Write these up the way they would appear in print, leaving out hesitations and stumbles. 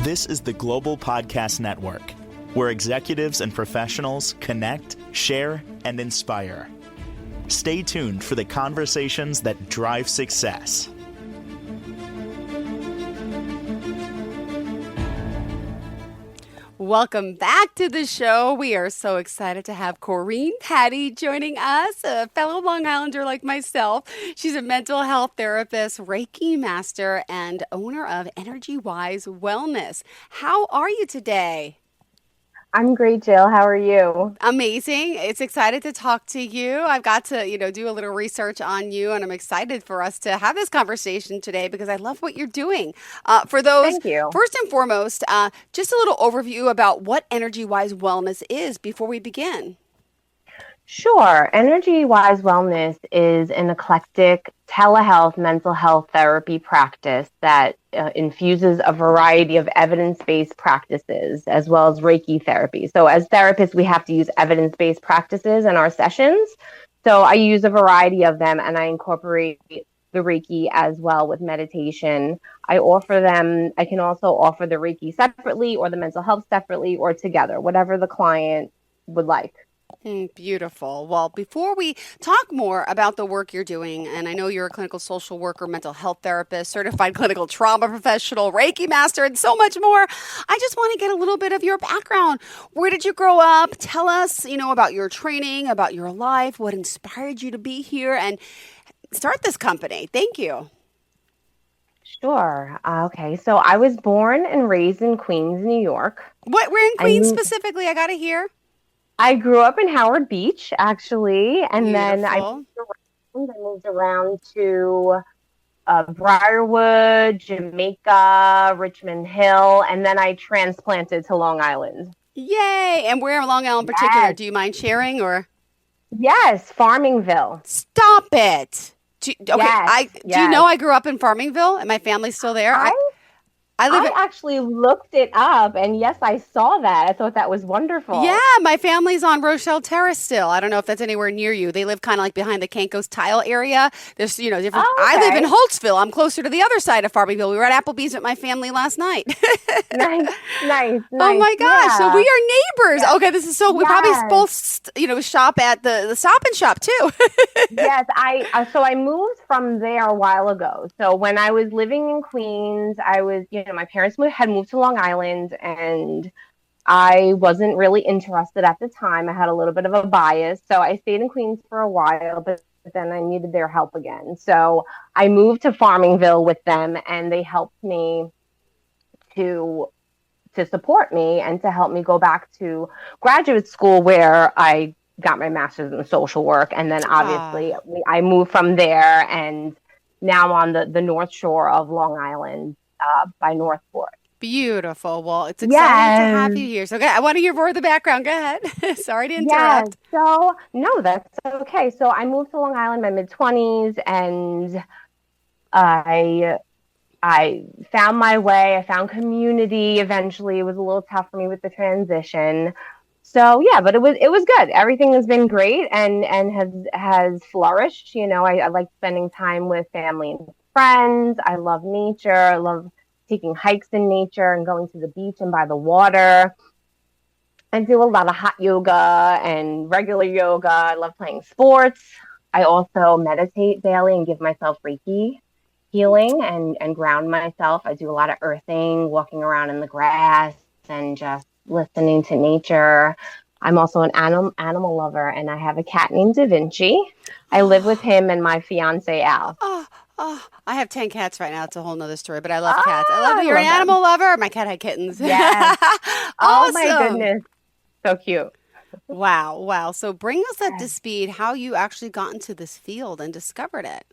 This is the Global Podcast Network, where executives and professionals connect, share, and inspire. Stay tuned for the conversations that drive success. Welcome back to the show. We are so excited to have Corine Patti joining us, a fellow Long Islander like myself. She's a mental health therapist, Reiki master, and owner of Energy Wise Wellness. How are you today? I'm great, Jill. How are you? Amazing. It's excited to talk to you. I've got to, do a little research on you, and I'm excited for us to have this conversation today because I love what you're doing. For those, Thank you. First and foremost, just a little overview about what Energy Wise Wellness is before we begin. Sure. Energy Wise Wellness is an eclectic telehealth mental health therapy practice that infuses a variety of evidence-based practices as well as Reiki therapy. So as therapists, we have to use evidence-based practices in our sessions. So I use a variety of them and I incorporate the Reiki as well with meditation. I can also offer the Reiki separately or the mental health separately or together, whatever the client would like. Beautiful. Well, before we talk more about the work you're doing, and I know you're a clinical social worker, mental health therapist, certified clinical trauma professional, Reiki master, and so much more, I just want to get a little bit of your background. Where did you grow up? Tell us, about your training, about your life, what inspired you to be here and start this company. Thank you. Sure. Okay. So I was born and raised in Queens, New York. Where in Queens specifically? I got to hear. I grew up in Howard Beach, actually, and Beautiful. then I moved around to Briarwood, Jamaica, Richmond Hill, and then I transplanted to Long Island. Yay! And where in Long Island in particular? Do you mind sharing or? Yes, Farmingville. Stop it! Do you know I grew up in Farmingville and my family's still there? I actually looked it up, and yes, I saw that. I thought that was wonderful. Yeah, my family's on Rochelle Terrace still. I don't know if that's anywhere near you. They live kind of like behind the Cancos Tile area. There's, different. Oh, okay. I live in Holtzville. I'm closer to the other side of Farmingville. We were at Applebee's with my family last night. Nice. Oh my gosh! Yeah. So we are neighbors. Yeah. Okay, this is so. We probably both, shop at the Stop and Shop too. Yes, I moved from there a while ago. So when I was living in Queens, I was, my parents had moved to Long Island, and I wasn't really interested at the time. I had a little bit of a bias, so I stayed in Queens for a while, but then I needed their help again. So I moved to Farmingville with them, and they helped me to support me and to help me go back to graduate school where I got my master's in social work. And then obviously I moved from there, and now I'm on the North Shore of Long Island by Northport. Beautiful. Well, it's exciting to have you here. So I want to hear more of the background. Go ahead. Sorry to interrupt. Yeah, so no, that's okay. So I moved to Long Island in my mid-20s, and I found my way. I found community. Eventually, it was a little tough for me with the transition. So yeah, but it was good. Everything has been great and has flourished. I like spending time with family and friends. I love nature. I love taking hikes in nature and going to the beach and by the water. I do a lot of hot yoga and regular yoga. I love playing sports. I also meditate daily and give myself Reiki healing and ground myself. I do a lot of earthing, walking around in the grass and just listening to nature. I'm also an animal lover, and I have a cat named Da Vinci. I live with him and my fiance Al. I have 10 cats right now. It's a whole nother story, but I love cats. I love that you're an animal lover. My cat had kittens. Yes. Awesome. Oh my goodness. So cute. Wow. So bring us up to speed how you actually got into this field and discovered it.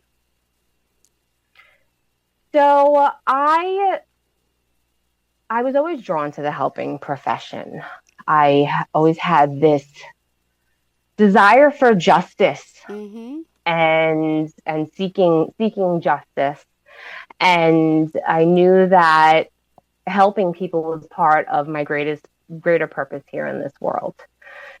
So I was always drawn to the helping profession. I always had this desire for justice and seeking justice. And I knew that helping people was part of my greater purpose here in this world.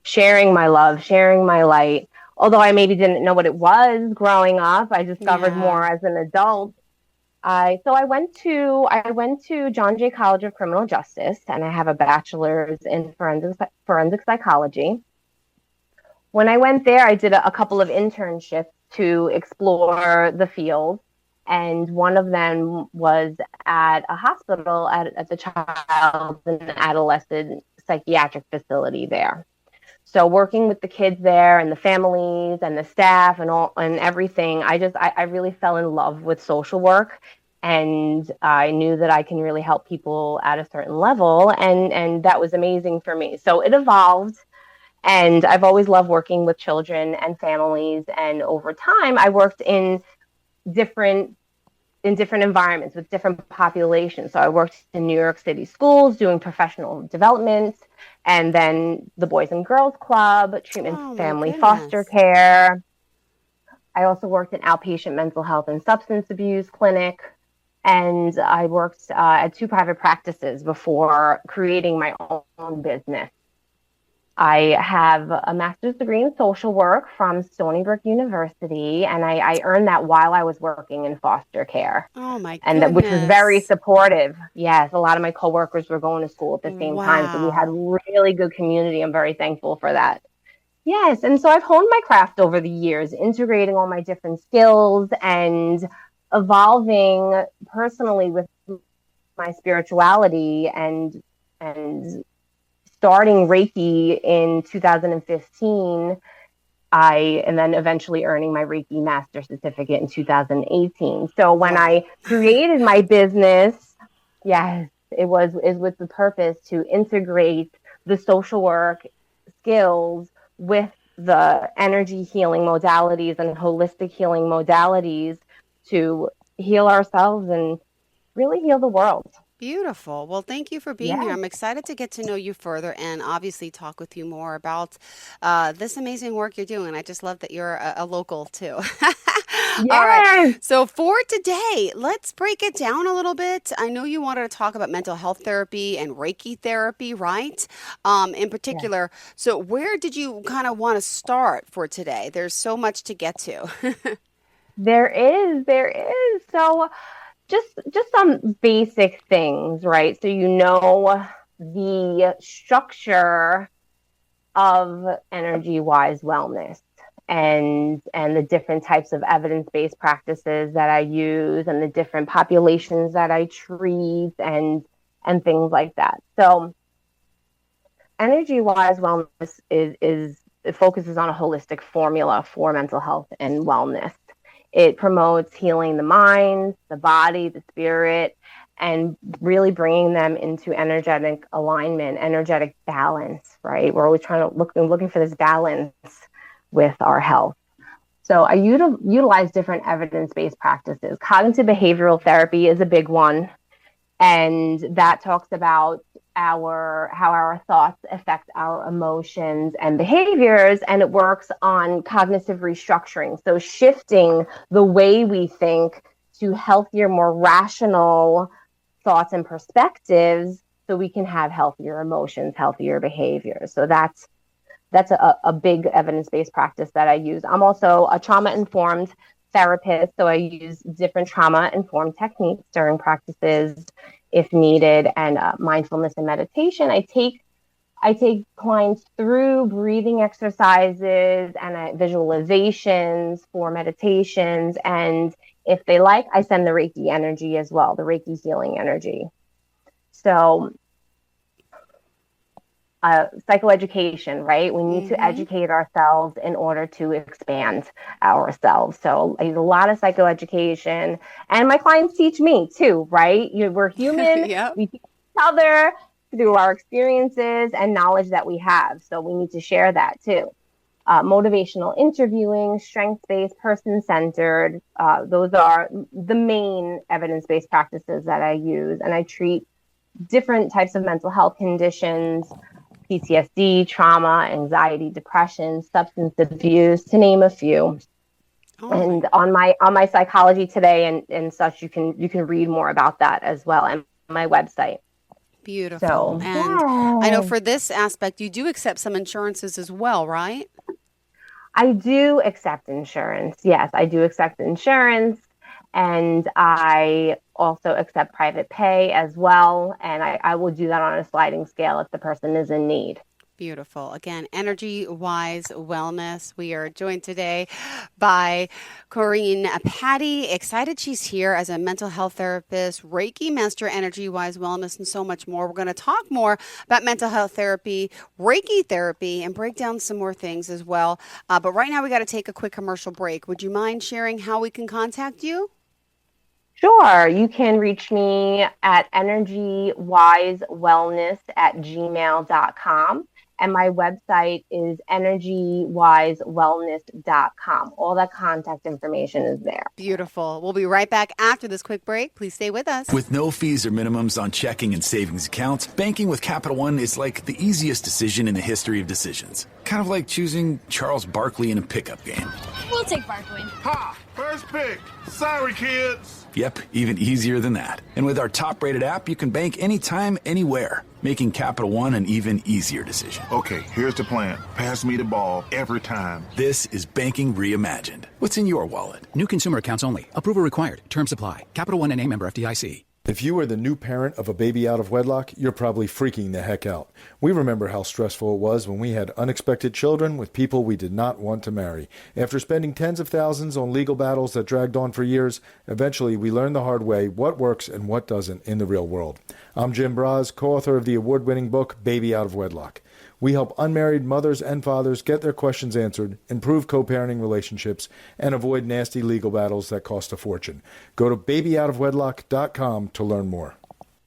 Sharing my love, sharing my light. Although I maybe didn't know what it was growing up, I discovered more as an adult. I went to John Jay College of Criminal Justice, and I have a bachelor's in forensic psychology. When I went there, I did a couple of internships to explore the field, and one of them was at a hospital at the child and adolescent psychiatric facility there. So working with the kids there and the families and the staff and all and everything, I really fell in love with social work, and I knew that I can really help people at a certain level, and that was amazing for me. So it evolved, and I've always loved working with children and families, and over time I worked different in different environments with different populations. So I worked in New York City schools doing professional development, and then the Boys and Girls Club, treatment family foster care. I also worked in outpatient mental health and substance abuse clinic, and I worked at 2 private practices before creating my own business. I have a master's degree in social work from Stony Brook University, and I earned that while I was working in foster care. Oh my And which was very goodness. supportive. Yes, a lot of my coworkers were going to school at the same time, so we had Wow. really good community. I'm very thankful for that. Yes, and so I've honed my craft over the years, integrating all my different skills and evolving personally with my spirituality and starting Reiki in 2015, and then eventually earning my Reiki master certificate in 2018. So when I Wow. created my business, yes, is with the purpose to integrate the social work skills with the energy healing modalities and holistic healing modalities to heal ourselves and really heal the world. Beautiful. Well, thank you for being here. Yes, I'm excited to get to know you further and obviously talk with you more about this amazing work you're doing. I just love that you're a local too. All right. yes, So for today, let's break it down a little bit. I know you wanted to talk about mental health therapy and Reiki therapy, right? In yes. particular. So where did you kind of want to start for today? There's so much to get to. There is. So just some basic things, right? So you know the structure of energy wise wellness and the different types of evidence-based practices that I use and the different populations that I treat and things like that. So energy wise wellness is it focuses on a holistic formula for mental health and wellness. It promotes healing the mind, the body, the spirit, and really bringing them into energetic alignment, energetic balance, right? We're always trying to looking for this balance with our health. So I utilize different evidence-based practices. Cognitive behavioral therapy is a big one, and that talks about our how our thoughts affect our emotions and behaviors, and it works on cognitive restructuring, so shifting the way we think to healthier, more rational thoughts and perspectives so we can have healthier emotions, healthier behaviors. So that's a big evidence-based practice that I use. I'm also a trauma-informed therapist, so I use different trauma-informed techniques during practices if needed, and mindfulness and meditation. I take clients through breathing exercises and visualizations for meditations, and if they like, I send the Reiki energy as well, the Reiki healing energy. So psychoeducation, right? We need to Mm-hmm. educate ourselves in order to expand ourselves. So I use a lot of psychoeducation, and my clients teach me too, right? We're human. Yep. We teach each other through our experiences and knowledge that we have. So we need to share that too. Motivational interviewing, strength-based, person-centered. Those are the main evidence-based practices that I use, and I treat different types of mental health conditions, PTSD, trauma, anxiety, depression, substance abuse, to name a few. Oh my. And on my Psychology Today and such, you can read more about that as well, and my website. Beautiful. So And I know yeah, for this aspect, you do accept some insurances as well, right? I do accept insurance. Yes, I do accept insurance. And I also accept private pay as well. And I will do that on a sliding scale if the person is in need. Beautiful. Again, Energy Wise Wellness. We are joined today by Corine Patti. Excited she's here as a mental health therapist, Reiki master, Energy Wise Wellness, and so much more. We're going to talk more about mental health therapy, Reiki therapy, and break down some more things as well. But right now we got to take a quick commercial break. Would you mind sharing how we can contact you? Sure. You can reach me at energywisewellness@gmail.com. And my website is energywisewellness.com. All that contact information is there. Beautiful. We'll be right back after this quick break. Please stay with us. With no fees or minimums on checking and savings accounts, banking with Capital One is like the easiest decision in the history of decisions. Kind of like choosing Charles Barkley in a pickup game. We'll take Barkley. Ha! First pick. Sorry, kids. Yep, even easier than that. And with our top-rated app, you can bank anytime, anywhere, making Capital One an even easier decision. Okay, here's the plan. Pass me the ball every time. This is banking reimagined. What's in your wallet? New consumer accounts only. Approval required. Terms apply. Capital One N.A. member FDIC. If you are the new parent of a baby out of wedlock, you're probably freaking the heck out. We remember how stressful it was when we had unexpected children with people we did not want to marry. After spending tens of thousands on legal battles that dragged on for years, eventually we learned the hard way what works and what doesn't in the real world. I'm Jim Braz, co-author of the award-winning book, Baby Out of Wedlock. We help unmarried mothers and fathers get their questions answered, improve co-parenting relationships, and avoid nasty legal battles that cost a fortune. Go to babyoutofwedlock.com to learn more.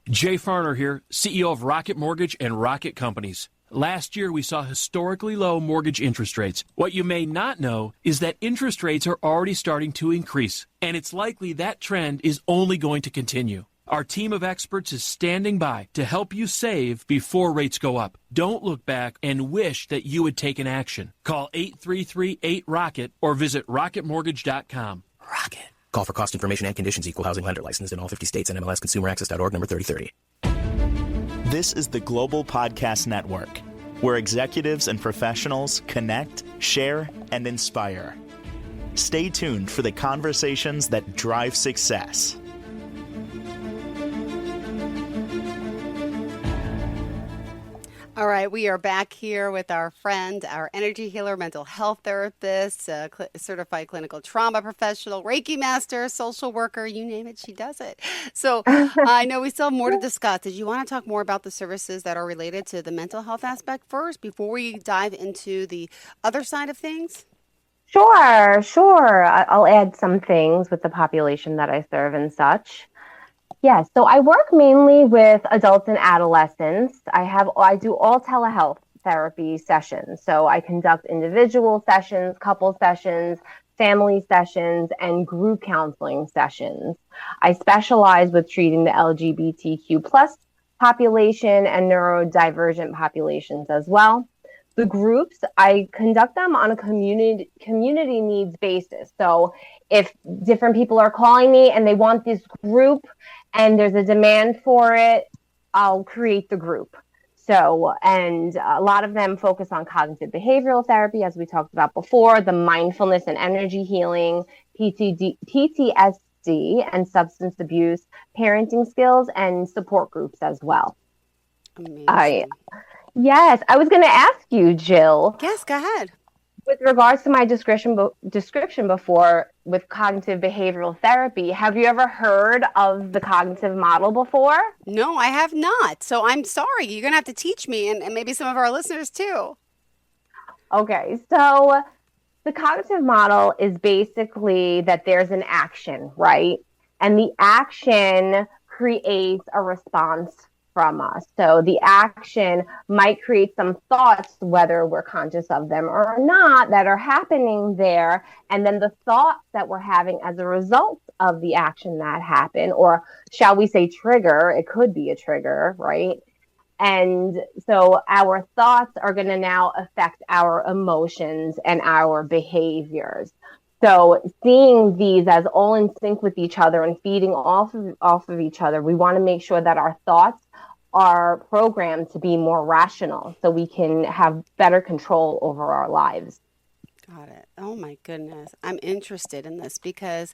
Jay Farner here, CEO of Rocket Mortgage and Rocket Companies. Last year, we saw historically low mortgage interest rates. What you may not know is that interest rates are already starting to increase, and it's likely that trend is only going to continue. Our team of experts is standing by to help you save before rates go up. Don't look back and wish that you had taken action. Call 833-8ROCKET or visit rocketmortgage.com. Rocket. Call for cost information and conditions. Equal housing lender licensed in all 50 states and MLSConsumerAccess.org number 3030. This is the Global Podcast Network, where executives and professionals connect, share, and inspire. Stay tuned for the conversations that drive success. All right, we are back here with our friend, our energy healer, mental health therapist, certified clinical trauma professional, Reiki master, social worker, you name it, she does it. So I know we still have more to discuss. Did you want to talk more about the services that are related to the mental health aspect first before we dive into the other side of things? Sure. I'll add some things with the population that I serve and such. Yes, so I work mainly with adults and adolescents. I do all telehealth therapy sessions. So I conduct individual sessions, couple sessions, family sessions, and group counseling sessions. I specialize with treating the LGBTQ plus population and neurodivergent populations as well. The groups, I conduct them on a community needs basis. So if different people are calling me and they want this group and there's a demand for it, I'll create the group. So, and a lot of them focus on cognitive behavioral therapy, as we talked about before, the mindfulness and energy healing, PTSD and substance abuse, parenting skills, and support groups as well. Amazing. Yes, I was going to ask you, Jill. Yes, go ahead. With regards to my description before with cognitive behavioral therapy, have you ever heard of the cognitive model before? No, I have not. So I'm sorry. You're going to have to teach me and maybe some of our listeners too. Okay, so the cognitive model is basically that there's an action, right? And the action creates a response from us. So the action might create some thoughts, whether we're conscious of them or not, that are happening there. And then the thoughts that we're having as a result of the action that happened, or shall we say trigger, it could be a trigger, right? And so our thoughts are going to now affect our emotions and our behaviors. So seeing these as all in sync with each other and feeding off of each other, we want to make sure that our thoughts are programmed to be more rational so we can have better control over our lives. Got it. Oh my goodness. I'm interested in this because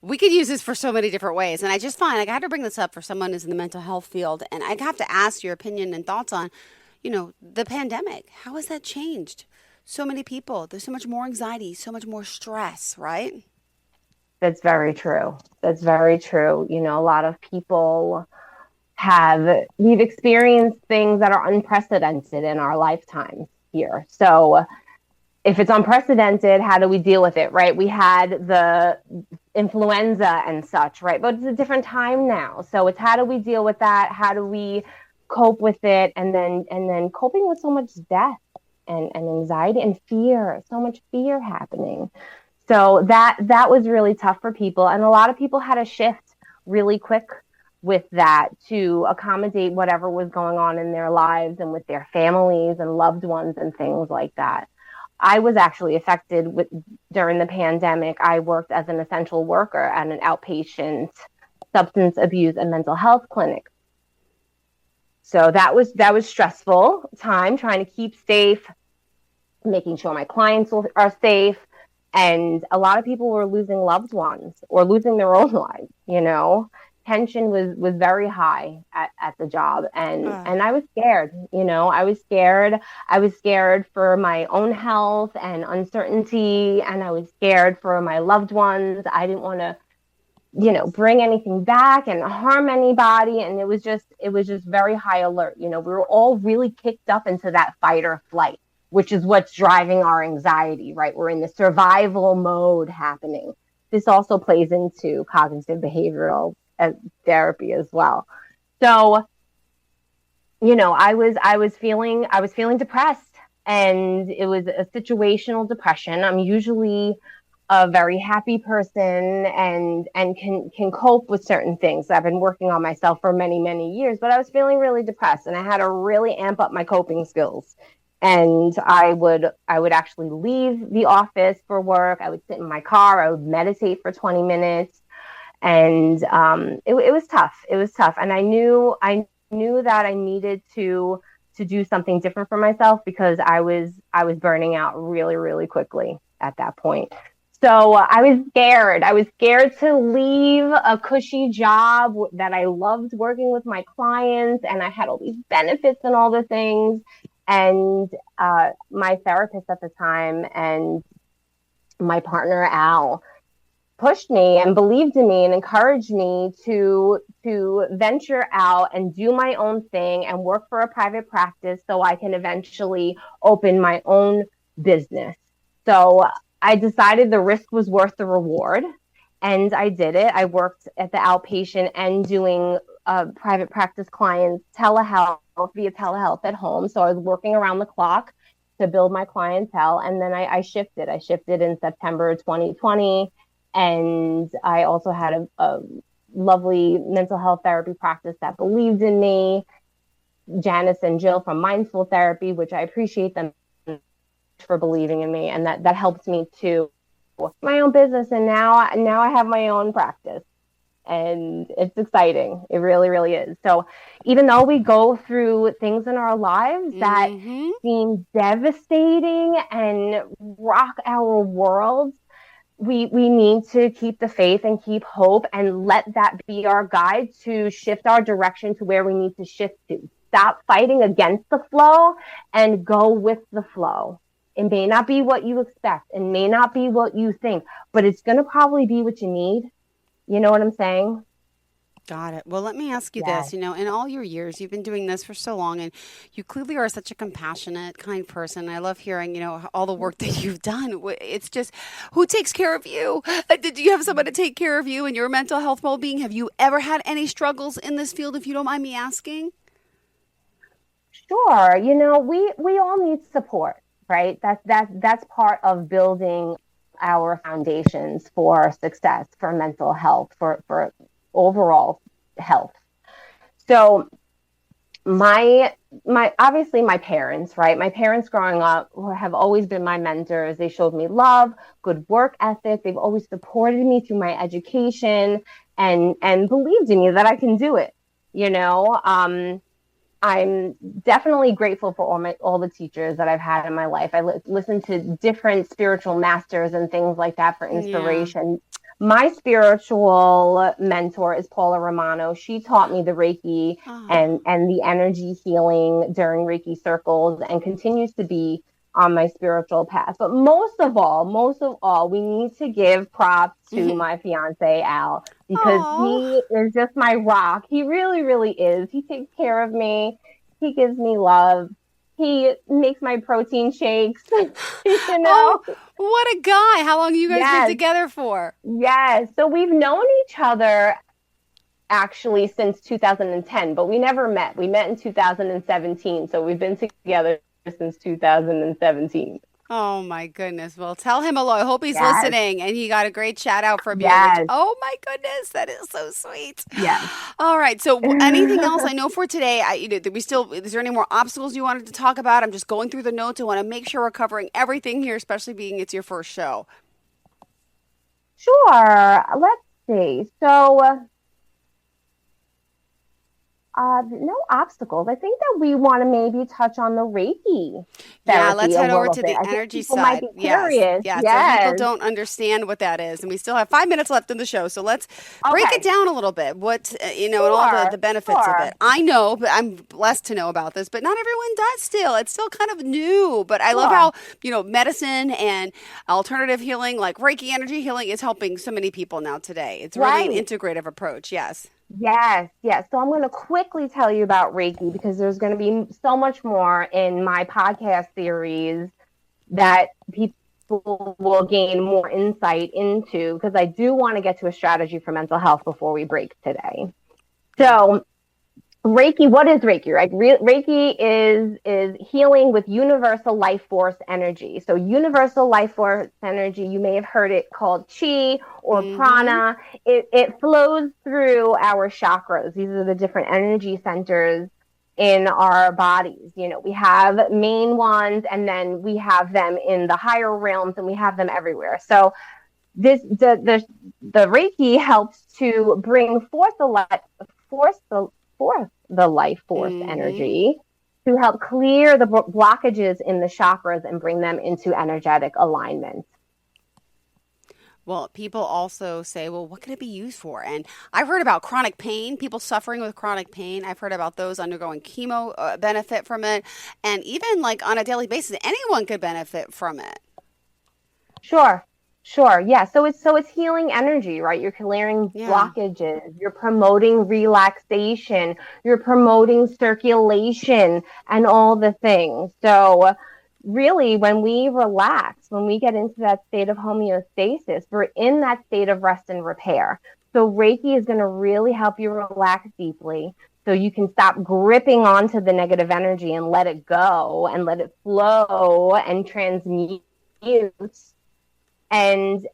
We could use this for so many different ways. And I just find, like, I had to bring this up for someone who's in the mental health field. And I have to ask your opinion and thoughts on, the pandemic. How has that changed? So many people, there's so much more anxiety, so much more stress, right? That's very true. That's very true. A lot of people we've experienced things that are unprecedented in our lifetimes here. So if it's unprecedented, how do we deal with it, right? We had the influenza and such, right? But it's a different time now. So it's how do we deal with that? How do we cope with it? And then coping with so much death and anxiety and fear, so much fear happening. So that was really tough for people. And a lot of people had to shift really quick with that to accommodate whatever was going on in their lives and with their families and loved ones and things like that. I was actually affected during the pandemic. I worked as an essential worker at an outpatient substance abuse and mental health clinic. So that was stressful time, trying to keep safe, making sure my clients are safe. And a lot of people were losing loved ones or losing their own lives, Tension was very high at the job. And I was scared, I was scared. I was scared for my own health and uncertainty. And I was scared for my loved ones. I didn't want to, bring anything back and harm anybody. And it was just very high alert. We were all really kicked up into that fight or flight, which is what's driving our anxiety, right? We're in the survival mode happening. This also plays into cognitive behavioral therapy as well. So, I was feeling depressed, and it was a situational depression. I'm usually a very happy person and can cope with certain things. I've been working on myself for many, many years, but I was feeling really depressed, and I had to really amp up my coping skills. And I would actually leave the office for work. I would sit in my car. I would meditate for 20 minutes. And it was tough. It was tough. And I knew that I needed to do something different for myself because I was burning out really, really quickly at that point. So I was scared. I was scared to leave a cushy job that I loved working with my clients, and I had all these benefits and all the things. And my therapist at the time and my partner, Al, pushed me and believed in me and encouraged me to venture out and do my own thing and work for a private practice so I can eventually open my own business. So I decided the risk was worth the reward, and I did it. I worked at the outpatient and doing private practice clients via telehealth at home. So I was working around the clock to build my clientele. And then I shifted. I shifted in September 2020. And I also had a lovely mental health therapy practice that believed in me, Janice and Jill from Mindful Therapy, which I appreciate them for believing in me. And that helped me to my own business. And now I have my own practice. And it's exciting. It really, really is. So even though we go through things in our lives that seem devastating and rock our worlds, we need to keep the faith and keep hope and let that be our guide to shift our direction to where we need to shift to. Stop fighting against the flow and go with the flow. It may not be what you expect. It may not be what you think, but it's going to probably be what you need. You know what I'm saying? Got it. Well, let me ask you this. In all your years, you've been doing this for so long, and you clearly are such a compassionate, kind person. I love hearing, all the work that you've done. It's just, who takes care of you? Did you have someone to take care of you and your mental health well-being? Have you ever had any struggles in this field, if you don't mind me asking? Sure. We all need support, right? That's part of building our foundations for success, for mental health, for overall health. So my obviously my parents, right? My parents growing up have always been my mentors. They showed me love, good work ethic. They've always supported me through my education and believed in me that I can do it. I'm definitely grateful for all the teachers that I've had in my life. I listened to different spiritual masters and things like that for inspiration. my spiritual mentor is Paula Romano. She taught me the Reiki and the energy healing during Reiki circles, and continues to be on my spiritual path. But most of all, we need to give props to my fiance, Al, because he is just my rock. He really, really is. He takes care of me. He gives me love. He makes my protein shakes. You know? Oh, what a guy. How long have you guys been together for? Yes. So we've known each other actually since 2010, but we never met. We met in 2017. So we've been together since 2017. Oh my goodness. Well, tell him hello. I hope he's listening, and he got a great shout out from you. Which, oh my goodness, that is so sweet. Yeah. All right. So anything else I know for today? Is there any more obstacles you wanted to talk about? I'm just going through the notes. I want to make sure we're covering everything here, especially being it's your first show. Sure. Let's see. So no obstacles. I think that we want to maybe touch on the Reiki therapy. Yeah, let's head over to the I energy people side. Might be curious. Yes. Some people don't understand what that is, and we still have 5 minutes left in the show. So let's break it down a little bit. What and all the benefits of it. I know, but I'm blessed to know about this. But not everyone does. Still, it's still kind of new. But I love how medicine and alternative healing, like Reiki energy healing, is helping so many people now today. It's really an integrative approach. Yes. Yes. So I'm going to quickly tell you about Reiki, because there's going to be so much more in my podcast series that people will gain more insight into, because I do want to get to a strategy for mental health before we break today. So Reiki, what is Reiki? Right? Reiki is healing with universal life force energy. So universal life force energy, you may have heard it called chi or prana. It flows through our chakras. These are the different energy centers in our bodies. We have main ones, and then we have them in the higher realms, and we have them everywhere. So the Reiki helps to bring forth the life force energy to help clear the blockages in the chakras and bring them into energetic alignment. Well, people also say, well, what can it be used for? And I've heard about chronic pain, people suffering with chronic pain. I've heard about those undergoing chemo benefit from it. And even like on a daily basis, anyone could benefit from it. Sure. Yeah. So it's healing energy, right? You're clearing blockages. You're promoting relaxation. You're promoting circulation and all the things. So really, when we relax, when we get into that state of homeostasis, we're in that state of rest and repair. So Reiki is going to really help you relax deeply, so you can stop gripping onto the negative energy and let it go and let it flow and transmute. And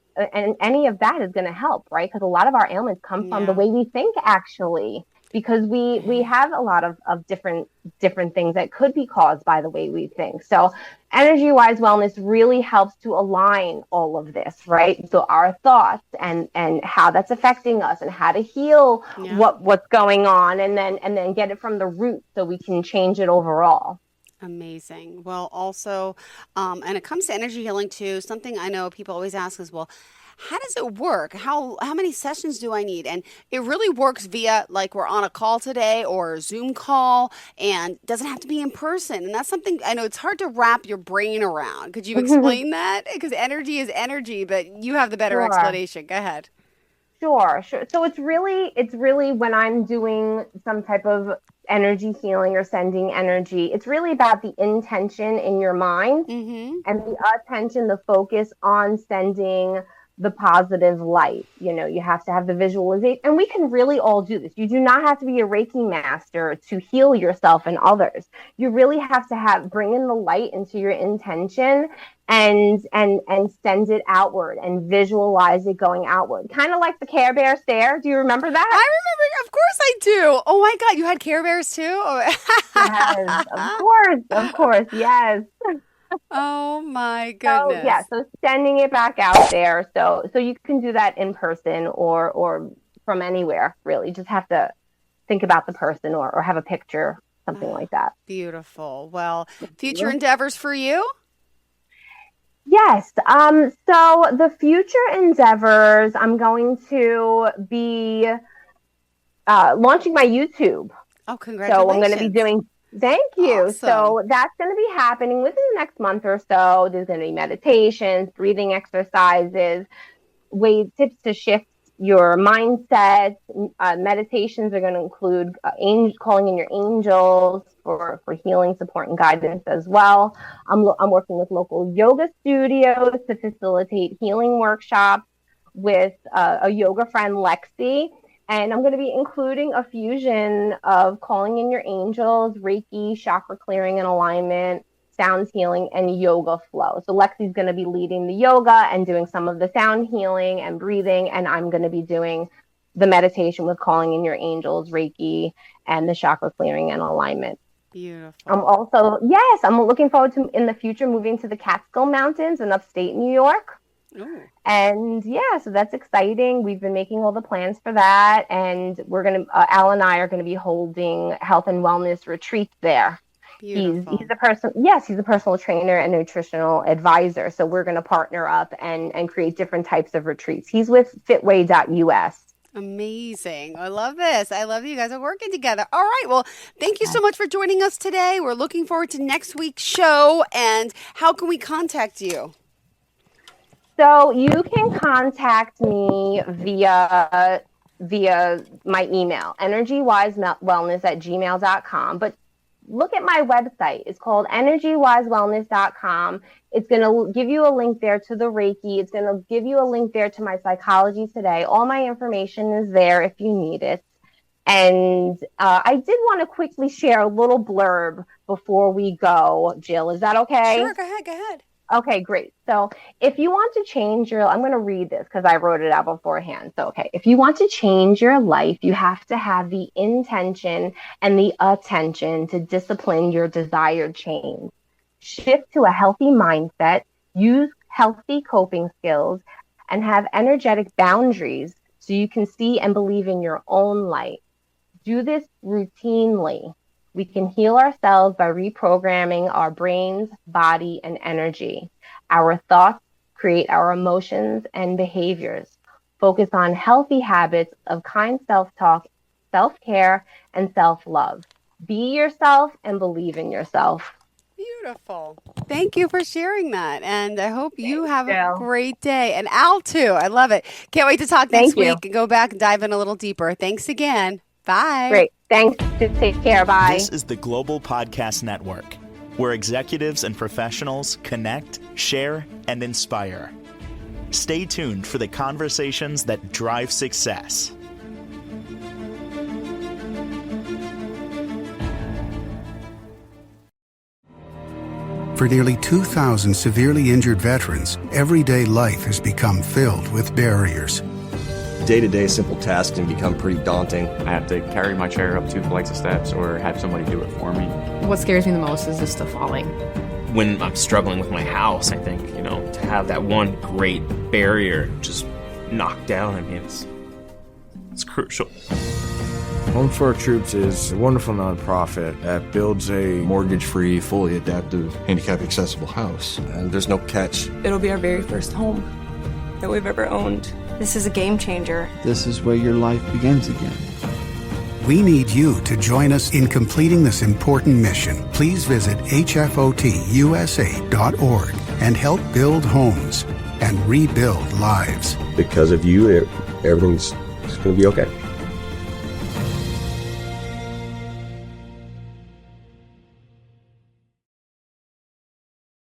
any of that is going to help, right? Because a lot of our ailments come from the way we think, actually, because we have a lot of different things that could be caused by the way we think. So energy-wise wellness really helps to align all of this, right? So our thoughts and how that's affecting us, and how to heal what's going on, and then get it from the root so we can change it overall. Amazing. Well, also, and it comes to energy healing too, something I know people always ask is, well, how does it work? How many sessions do I need? And it really works via, like, we're on a call today or a Zoom call, and doesn't have to be in person. And that's something I know it's hard to wrap your brain around. Could you explain that? Because energy is energy, but you have the better explanation. Go ahead. Sure. So it's really when I'm doing some type of energy healing or sending energy, it's really about the intention in your mind and the attention, the focus on sending the positive light. You have to have the visualization, and we can really all do this. You do not have to be a Reiki master to heal yourself and others. You really have to bring in the light into your intention and send it outward and visualize it going outward. Kind of like the Care Bear stare. Do you remember that? I remember. Of course I do. Oh my God. You had Care Bears too? Yes, of course. Yes. Oh my goodness. So sending it back out there. So you can do that in person or from anywhere, really. You just have to think about the person or have a picture, something like that. Beautiful. Well, future endeavors for you? Yes. So the future endeavors, I'm going to be launching my YouTube. Oh, congratulations. So I'm going to be doing, thank you. Awesome. So that's going to be happening within the next month or so. There's going to be meditations, breathing exercises, tips to shift your mindset. Meditations are going to include calling in your angels for healing, support, and guidance as well. I'm working with local yoga studios to facilitate healing workshops with a yoga friend, Lexi. And I'm going to be including a fusion of calling in your angels, Reiki, chakra clearing and alignment, sound healing, and yoga flow. So Lexi's going to be leading the yoga and doing some of the sound healing and breathing, and I'm going to be doing the meditation with calling in your angels, Reiki, and the chakra clearing and alignment. Beautiful. I'm looking forward to, in the future, moving to the Catskill Mountains in upstate New York. Ooh. And so that's exciting. We've been making all the plans for that, and we're going to, Al and I are going to be holding health and wellness retreats there. Beautiful. He's a personal trainer and nutritional advisor. So we're going to partner up and create different types of retreats. He's with fitway.us. Amazing. I love this. I love you guys are working together. All right. Well, thank you so much for joining us today. We're looking forward to next week's show. And how can we contact you? So you can contact me via my email, energywisewellness@gmail.com. But look at my website. It's called energywisewellness.com. It's going to give you a link there to the Reiki. It's going to give you a link there to my Psychology Today. All my information is there if you need it. And I did want to quickly share a little blurb before we go. Jill, is that okay? Sure, go ahead. Okay, great. So if you want to change I'm going to read this because I wrote it out beforehand. So, okay, if you want to change your life, you have to have the intention and the attention to discipline your desired change. Shift to a healthy mindset, use healthy coping skills, and have energetic boundaries so you can see and believe in your own light. Do this routinely. We can heal ourselves by reprogramming our brains, body, and energy. Our thoughts create our emotions and behaviors. Focus on healthy habits of kind self-talk, self-care, and self-love. Be yourself and believe in yourself. Beautiful. Thank you for sharing that. And I hope you have a great day. And Al, too. I love it. Can't wait to talk next week and go back and dive in a little deeper. Thanks again. Bye. Great. Thanks. Take care. Bye. This is the Global Podcast Network, where executives and professionals connect, share, and inspire. Stay tuned for the conversations that drive success. For nearly 2,000 severely injured veterans, everyday life has become filled with barriers. Day-to-day simple tasks can become pretty daunting. I have to carry my chair up 2 flights of steps or have somebody do it for me. What scares me the most is just the falling. When I'm struggling with my house, I think, to have that one great barrier just knocked down, it's crucial. Home for Our Troops is a wonderful nonprofit that builds a mortgage-free, fully adaptive, handicap-accessible house. And there's no catch. It'll be our very first home that we've ever owned. This is a game changer. This is where your life begins again. We need you to join us in completing this important mission. Please visit hfotusa.org and help build homes and rebuild lives. Because of you, everything's going to be okay.